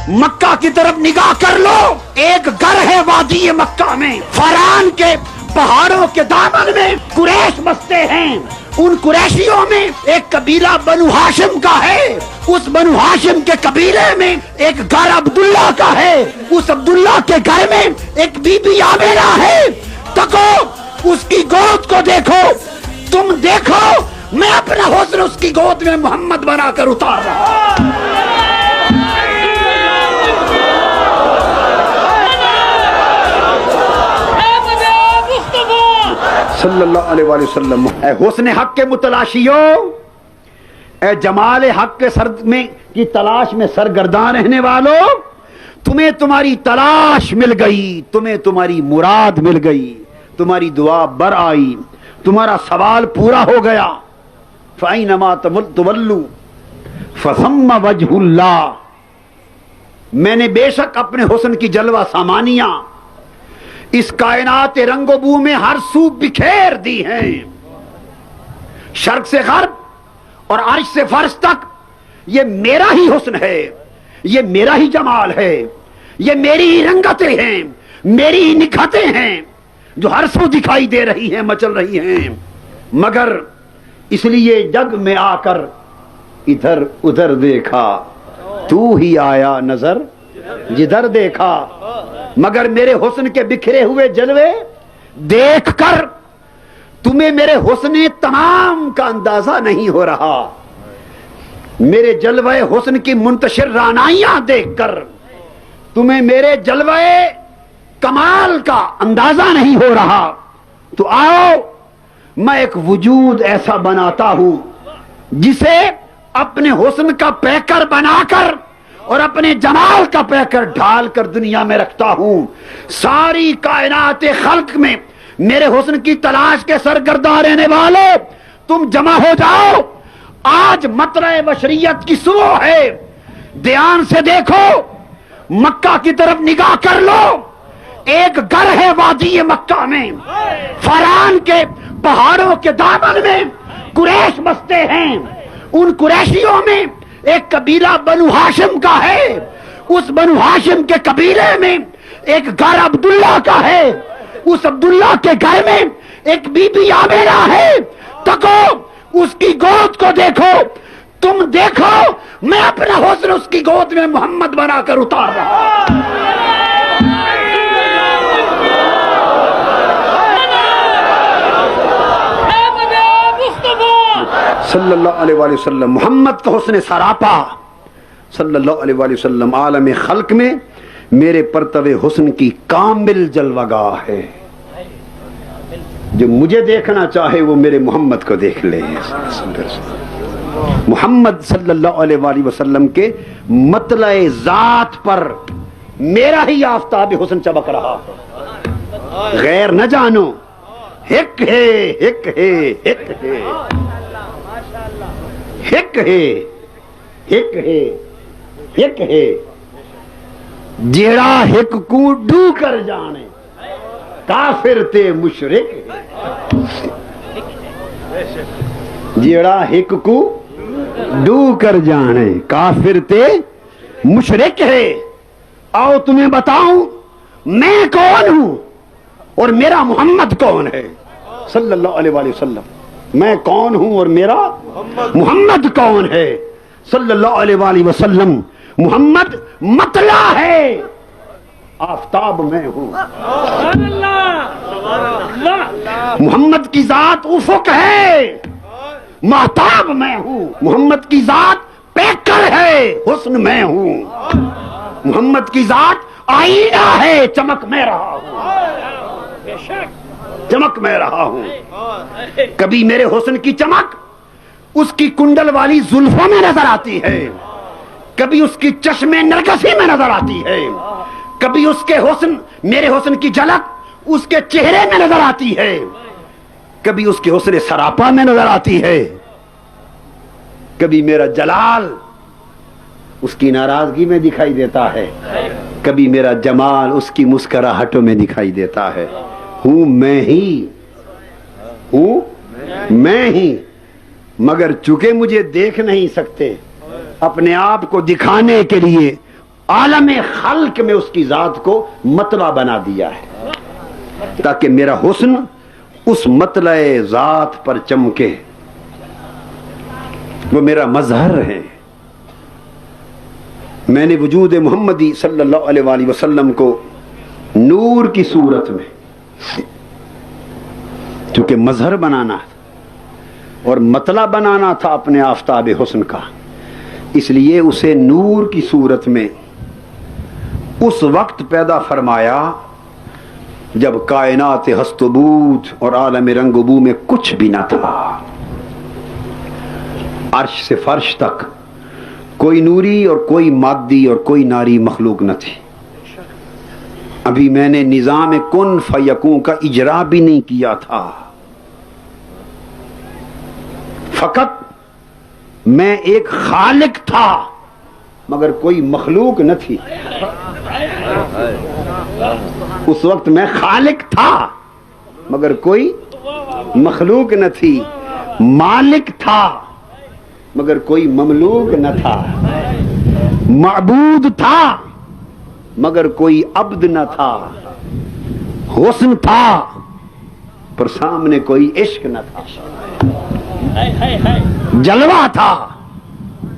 مکہ کی طرف نگاہ کر لو، ایک گھر ہے وادی مکہ میں، فران کے پہاڑوں کے دامن میں قریش بستے ہیں، ان قریشیوں میں ایک قبیلہ بنو ہاشم کا ہے، اس بنو ہاشم کے قبیلے میں ایک گھر عبداللہ کا ہے، اس عبداللہ کے گھر میں ایک بی بی عامرہ ہے، تکو اس کی گود کو دیکھو، تم دیکھو میں اپنا حسن اس کی گود میں محمد بنا کر اتار رہا ہوں۔ صلی اللہ علیہ وآلہ وسلم۔ اے حسن حق کے متلاشیوں، اے جمال حق کے سر میں کی تلاش میں سرگرداں رہنے والوں، تمہیں تمہاری تلاش مل گئی، تمہیں تمہاری مراد مل گئی، تمہاری دعا بر آئی، تمہارا سوال پورا ہو گیا۔ فَأَيْنَمَا تُوَلُّوا فَثَمَّ وَجْهُ اللَّهِ، میں نے بے شک اپنے حسن کی جلوہ سامانیاں اس کائنات رنگ و بو میں ہر سو بکھیر دی ہیں، شرق سے غرب اور عرش سے فرش تک یہ میرا ہی حسن ہے، یہ میرا ہی جمال ہے، یہ میری ہی رنگتیں ہیں، میری ہی نکھتیں ہیں جو ہر سو دکھائی دے رہی ہیں، مچل رہی ہیں، مگر اس لیے جگ میں آ کر ادھر ادھر دیکھا، تو ہی آیا نظر جدھر دیکھا، مگر میرے حسن کے بکھرے ہوئے جلوے دیکھ کر تمہیں میرے حسن تمام کا اندازہ نہیں ہو رہا، میرے جلوے حسن کی منتشر رعنائیاں دیکھ کر تمہیں میرے جلوے کمال کا اندازہ نہیں ہو رہا، تو آؤ میں ایک وجود ایسا بناتا ہوں جسے اپنے حسن کا پیکر بنا کر اور اپنے جمال کا پیکر ڈھال کر دنیا میں رکھتا ہوں، ساری کائنات خلق میں میرے حسن کی تلاش کے سرگرداں رہنے والے تم جمع ہو جاؤ، آج مطلع بشریت کی صبح ہے، دھیان سے دیکھو، مکہ کی طرف نگاہ کر لو، ایک گھر ہے وادی مکہ میں، فران کے پہاڑوں کے دامن میں قریش بستے ہیں، ان قریشیوں میں ایک قبیلہ بنو ہاشم کا ہے، اس بنو ہاشم کے قبیلے میں ایک گھر عبداللہ کا ہے، اس عبداللہ کے گھر میں ایک بی بی عامرہ ہے، تکو اس کی گود کو دیکھو، تم دیکھو میں اپنا حسن اس کی گود میں محمد بنا کر اتار رہا ہوں۔ صلی اللہ علیہ وآلہ وسلم، محمد کا حسن سراپا صلی اللہ علیہ وآلہ وسلم عالم خلق میں میرے پرتو حسن کی کامل جلوہ گاہ ہے، جو مجھے دیکھنا چاہے وہ میرے محمد کو دیکھ لے، محمد صلی اللہ علیہ وآلہ وسلم کے مطلع ذات پر میرا ہی آفتاب حسن چمک رہا، غیر نہ جانو، ہک ہے ہک ہے ہک ہے ہک ہے ہک ہے ہک ہے، جیڑا ہک کو ڈو کر جانے کافر تے مشرک ہے، جیڑا ہک کو ڈو کر جانے کافر تے مشرک ہے۔ آؤ تمہیں بتاؤں میں کون ہوں اور میرا محمد کون ہے صلی اللہ علیہ وآلہ وسلم، میں کون ہوں اور میرا محمد کون ہے صلی اللہ علیہ وآلہ وسلم۔ محمد مطلع ہے، آفتاب میں ہوں، محمد کی ذات افق ہے، مہتاب میں ہوں، محمد کی ذات پیکر ہے، حسن میں ہوں، محمد کی ذات آئینہ ہے، چمک میں رہا ہوں، چمک میں رہا ہوں، کبھی میرے حسن کی چمک اس کی کنڈل والی زلفوں میں نظر آتی ہے، کبھی اس کی چشم نرگسی میں نظر آتی ہے، کبھی اس کے حسن میرے حسن کی جھلک اس کے چہرے میں نظر آتی ہے، کبھی اس کے حسن سراپا میں نظر آتی ہے، کبھی میرا جلال اس کی ناراضگی میں دکھائی دیتا ہے، کبھی میرا جمال اس کی مسکراہٹوں میں دکھائی دیتا ہے، ہوں میں ہی، ہوں میں ہی، مگر چونکہ مجھے دیکھ نہیں سکتے، اپنے آپ کو دکھانے کے لیے عالم خلق میں اس کی ذات کو مطلع بنا دیا ہے تاکہ میرا حسن اس مطلع ذات پر چمکے. وہ میرا مظہر ہے. میں نے وجود محمدی صلی اللہ علیہ وآلہ وسلم کو نور کی صورت میں، چونکہ مظہر بنانا اور مطلع بنانا تھا اپنے آفتاب حسن کا، اس لیے اسے نور کی صورت میں اس وقت پیدا فرمایا جب کائنات ہست و بود اور عالم رنگ و بو میں کچھ بھی نہ تھا. عرش سے فرش تک کوئی نوری اور کوئی مادی اور کوئی ناری مخلوق نہ تھی. ابھی میں نے نظام کن فیکون کا اجرا بھی نہیں کیا تھا. فقط میں ایک خالق تھا مگر کوئی مخلوق نہ تھی. اس وقت میں خالق تھا مگر کوئی مخلوق نہ تھی. مالک تھا مگر کوئی مملوک نہ تھا. معبود تھا مگر کوئی عبد نہ تھا. حسن تھا پر سامنے کوئی عشق نہ تھا. جلوہ تھا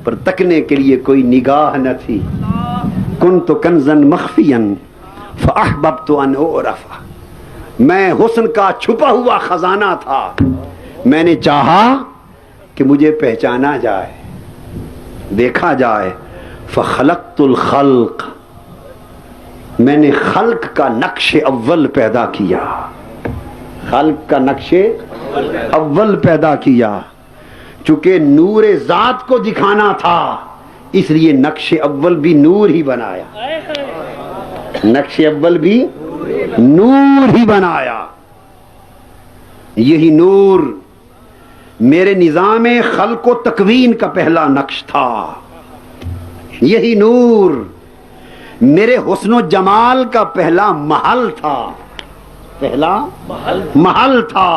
پر تکنے کے لیے کوئی نگاہ نہ تھی. کنت کنزا مخفیا فاحببت ان اعرف. میں حسن کا چھپا ہوا خزانہ تھا، میں نے چاہا کہ مجھے پہچانا جائے، دیکھا جائے. فخلقت الخلق، میں نے خلق کا نقش اول پیدا کیا. خلق کا نقش اول پیدا کیا. چونکہ نور ذات کو دکھانا تھا اس لیے نقش اول بھی نور ہی بنایا. نقش اول بھی نور ہی بنایا. یہی نور میرے نظام خلق و تکوین کا پہلا نقش تھا. یہی نور میرے حسن و جمال کا پہلا محل تھا. پہلا محل تھا.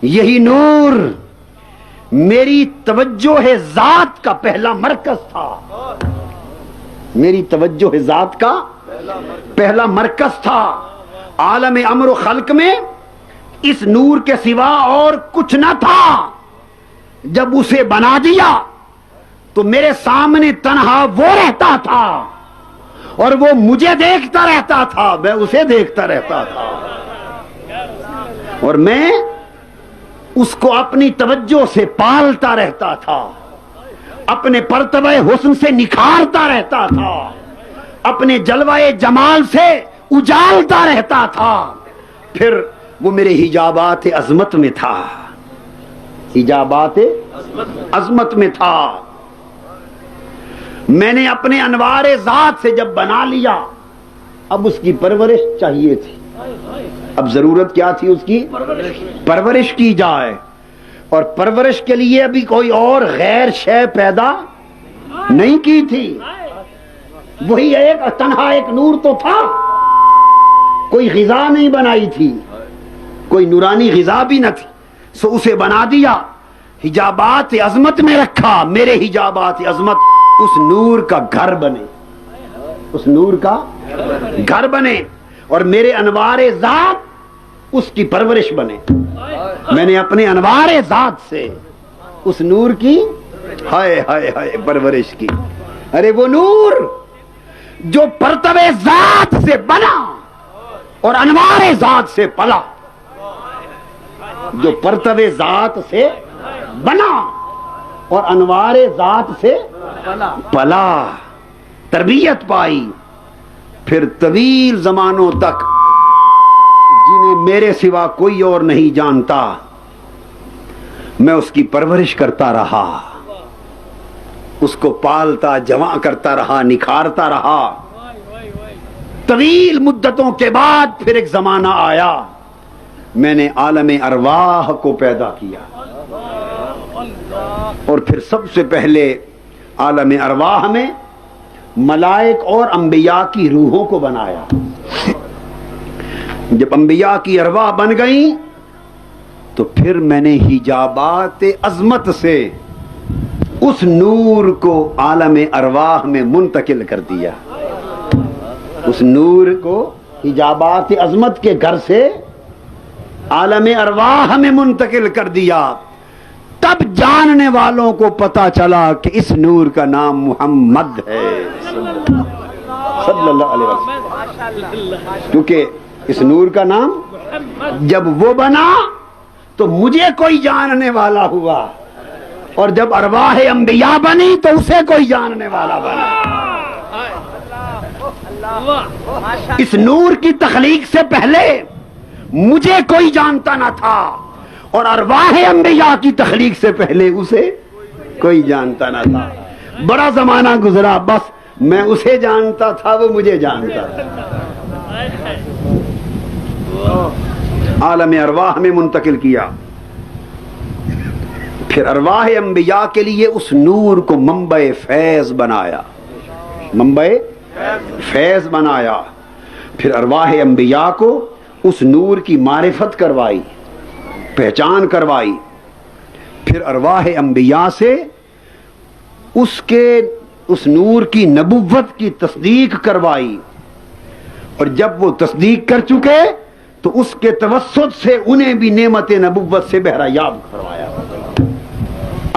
یہی نور میری توجہ ذات کا پہلا مرکز تھا. میری توجہ ذات کا پہلا مرکز تھا. عالم امر و خلق میں اس نور کے سوا اور کچھ نہ تھا. جب اسے بنا دیا تو میرے سامنے تنہا وہ رہتا تھا اور وہ مجھے دیکھتا رہتا تھا، میں اسے دیکھتا رہتا تھا. اور میں اس کو اپنی توجہ سے پالتا رہتا تھا، اپنے پرتبہ حسن سے نکھارتا رہتا تھا، اپنے جلوہ جمال سے اجالتا رہتا تھا. پھر وہ میرے حجابات عظمت میں تھا. حجابات عظمت میں تھا. میں نے اپنے انوار ذات سے جب بنا لیا اب اس کی پرورش چاہیے تھی. اب ضرورت کیا تھی؟ اس کی پرورش کی جائے. اور پرورش کے لیے ابھی کوئی اور غیر شے پیدا نہیں کی تھی. وہی ایک تنہا ایک نور تو تھا. کوئی غذا نہیں بنائی تھی، کوئی نورانی غذا بھی نہ تھی. سو اسے بنا دیا، حجابات عظمت میں رکھا. میرے حجابات عظمت اس نور کا گھر بنے، اس نور کا گھر بنے. اور میرے انوار ذات اس کی پرورش بنے. میں نے اپنے انوار ذات سے اس نور کی ہائے ہائے ہائے پرورش کی. ارے وہ نور جو پرتو ذات سے بنا اور انوار ذات سے پلا. جو پرتو ذات سے بنا اور انوار ذات سے پلا، تربیت پائی. پھر طویل زمانوں تک جنہیں میرے سوا کوئی اور نہیں جانتا میں اس کی پرورش کرتا رہا، اس کو پالتا جمع کرتا رہا، نکھارتا رہا. طویل مدتوں کے بعد پھر ایک زمانہ آیا میں نے عالم ارواح کو پیدا کیا. اور پھر سب سے پہلے عالم ارواح میں ملائک اور انبیاء کی روحوں کو بنایا. جب انبیاء کی ارواح بن گئیں تو پھر میں نے حجابات عظمت سے اس نور کو عالم ارواح میں منتقل کر دیا. اس نور کو حجابات عظمت کے گھر سے عالم ارواح میں منتقل کر دیا. تب جاننے والوں کو پتا چلا کہ اس نور کا نام محمد ہے صلی اللہ علیہ وسلم. کیونکہ اس نور کا نام جب وہ بنا تو مجھے کوئی جاننے والا ہوا, اور جب ارواح انبیاء بنی تو اسے کوئی جاننے والا بنا. اس نور کی تخلیق سے پہلے مجھے کوئی جانتا نہ تھا, اور ارواح انبیاء کی تخلیق سے پہلے اسے کوئی جانتا نہ تھا. بڑا زمانہ گزرا, بس میں اسے جانتا تھا, وہ مجھے جانتا تھا. عالم ارواح میں منتقل کیا. پھر ارواح انبیاء کے لیے اس نور کو منبع فیض بنایا, منبع فیض بنایا. پھر ارواح انبیاء کو اس نور کی معرفت کروائی, پہچان کروائی. پھر ارواح انبیاء سے اس نور کی نبوت کی تصدیق کروائی, اور جب وہ تصدیق کر چکے تو اس کے توسط سے انہیں بھی نعمت نبوت سے بہرہ یاب کروایا.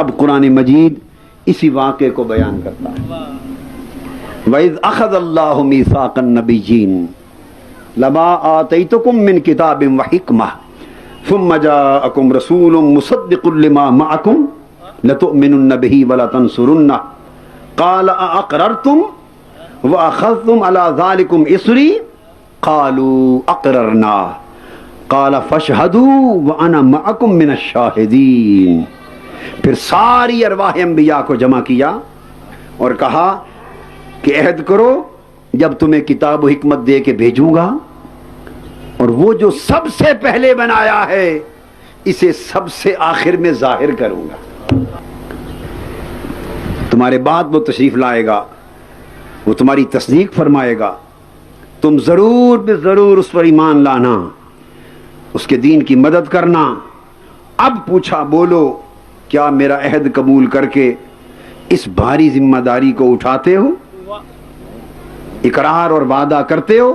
اب قرآن مجید اسی واقعے کو بیان کرتا ہے. وَإِذْ أَخَذَ اللَّهُ مِيثَاقَ النَّبِيِّينَ لَمَا آتَيْتُكُم مِّن كِتَابٍ وَحِكْمَةٍ ثُمَّ جَاءَكُمْ رَسُولٌ مُصَدِّقٌ لِّمَا مَعَكُمْ لَتُؤْمِنُنَّ بِهِ وَلَتَنصُرُنَّهُ قَالَ أَأَقْرَرْتُمْ وَأَخَذْتُمْ عَلَى ذَلِكُمْ إِصْرِي قَالُوا أَقْرَرْنَا قَالَ فَاشْهَدُوا وَأَنَا مَعَكُمْ مِنَ الشَّاهِدِينَ. پھر ساری ارواح انبیاء کو جمع کیا اور کہا کہ عہد کرو جب تمہیں کتاب و حکمت دے کے بھیجوں گا, اور وہ جو سب سے پہلے بنایا ہے اسے سب سے آخر میں ظاہر کروں گا. تمہارے بعد وہ تشریف لائے گا, وہ تمہاری تصدیق فرمائے گا, تم ضرور بے ضرور اس پر ایمان لانا, اس کے دین کی مدد کرنا. اب پوچھا بولو کیا میرا عہد قبول کر کے اس بھاری ذمہ داری کو اٹھاتے ہو, اقرار اور وعدہ کرتے ہو؟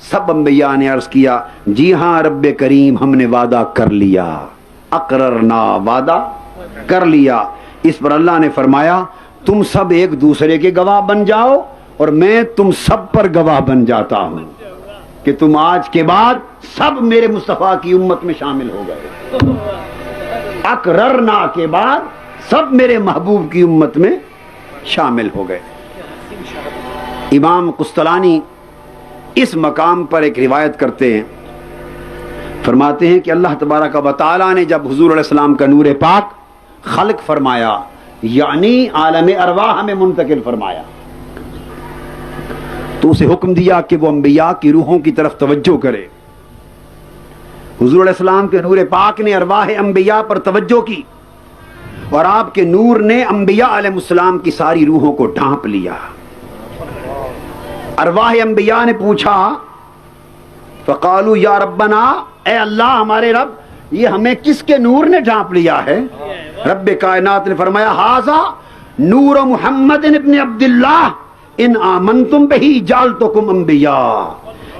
سب انبیاء نے عرض کیا جی ہاں رب کریم ہم نے وعدہ کر لیا. اقررنا, وعدہ کر لیا. اس پر اللہ نے فرمایا تم سب ایک دوسرے کے گواہ بن جاؤ, اور میں تم سب پر گواہ بن جاتا ہوں کہ تم آج کے بعد سب میرے مصطفیٰ کی امت میں شامل ہو گئے. اقررنا کے بعد سب میرے محبوب کی امت میں شامل ہو گئے. امام قسطلانی اس مقام پر ایک روایت کرتے ہیں, فرماتے ہیں کہ اللہ تبارک و تعالی نے جب حضور علیہ السلام کا نور پاک خلق فرمایا, یعنی عالم ارواح میں منتقل فرمایا, تو اسے حکم دیا کہ وہ انبیاء کی روحوں کی طرف توجہ کرے. حضور علیہ السلام کے نور پاک نے ارواح انبیاء پر توجہ کی, اور آپ کے نور نے انبیاء علیہ السلام کی ساری روحوں کو ڈھانپ لیا. ارواح انبیاء نے پوچھا فقالوا یا ربنا, اے اللہ ہمارے رب, یہ ہمیں کس کے نور نے ڈھانپ لیا ہے؟ رب کائنات نے فرمایا ھذا نور محمد ابن عبداللہ ان آمنتم بہی جعلتکم انبیاء.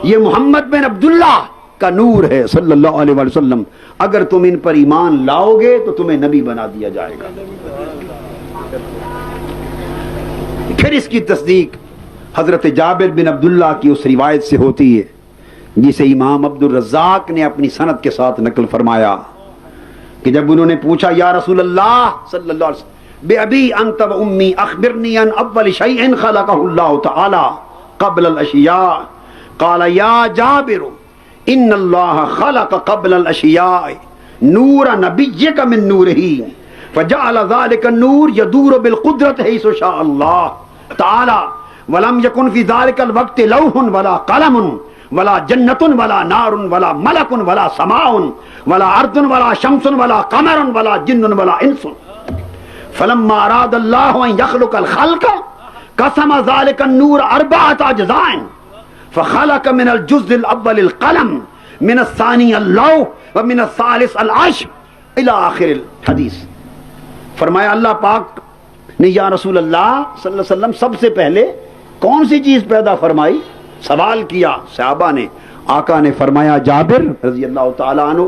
یہ محمد بن عبداللہ کا نور ہے صلی اللہ علیہ وسلم, اگر تم ان پر ایمان لاؤ گے تو تمہیں نبی بنا دیا جائے گا. پھر اس کی تصدیق حضرت جابر بن عبداللہ کی اس روایت سے ہوتی ہے جسے امام عبد الرزاق نے اپنی سند کے ساتھ نقل فرمایا کہ جب انہوں نے پوچھا یا رسول اللہ صلی اللہ علیہ وسلم بے ابی انت و امی اخبرنی ان اول شیء خلقہ اللہ تعالی قبل الاشیاء قال یا جابر ان اللہ خلق قبل الاشیاء نور نبیک من نورہ فجعل ذلك النور يدور بالقدرة حيث شاء الله تعالى ولم يكن في ذلك الوقت لوح ولا قلم ولا جنة ولا نار ولا ملك ولا سماء ولا أرض ولا شمس ولا قمر ولا جن ولا إنس فلما أراد الله أن يخلق الخلق قسم ذلك النور 4 أجزاء فخلق من الجزء الأول القلم من الثاني اللوح ومن الثالث العرش إلى آخر الحديث. فرمایا اللہ پاک نہیں یا رسول اللہ صلی اللہ علیہ وسلم سب سے پہلے کون سی چیز پیدا فرمائی؟ سوال کیا صحابہ نے. آقا نے فرمایا جابر رضی اللہ تعالیٰ عنہ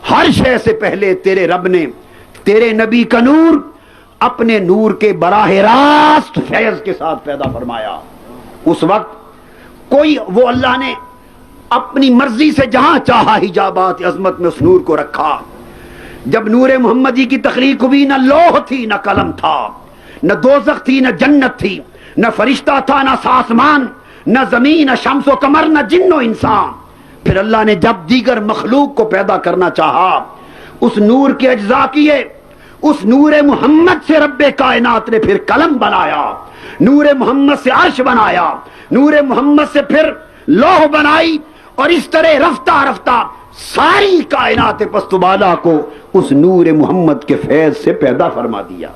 ہر شے سے پہلے تیرے رب نے تیرے نبی کا نور اپنے نور کے براہ راست فیض کے ساتھ پیدا فرمایا. اس وقت کوئی وہ اللہ نے اپنی مرضی سے جہاں چاہا حجابات عظمت میں اس نور کو رکھا. جب نور محمدی کی تخلیق ہوئی نہ لوح تھی نہ قلم تھا، نہ دوزخ تھی نہ جنت تھی، نہ فرشتہ تھا نہ آسمان، نہ زمین نہ شمس و قمر نہ جن و انسان. پھر اللہ نے جب دیگر مخلوق کو پیدا کرنا چاہا اس نور کے اجزاء کیے. اس نور محمد سے رب کائنات نے پھر قلم بنایا، نور محمد سے عرش بنایا، نور محمد سے پھر لوح بنائی، اور اس طرح رفتہ رفتہ ساری کائنات پست و بالا کو اس نور محمد کے فیض سے پیدا فرما دیا.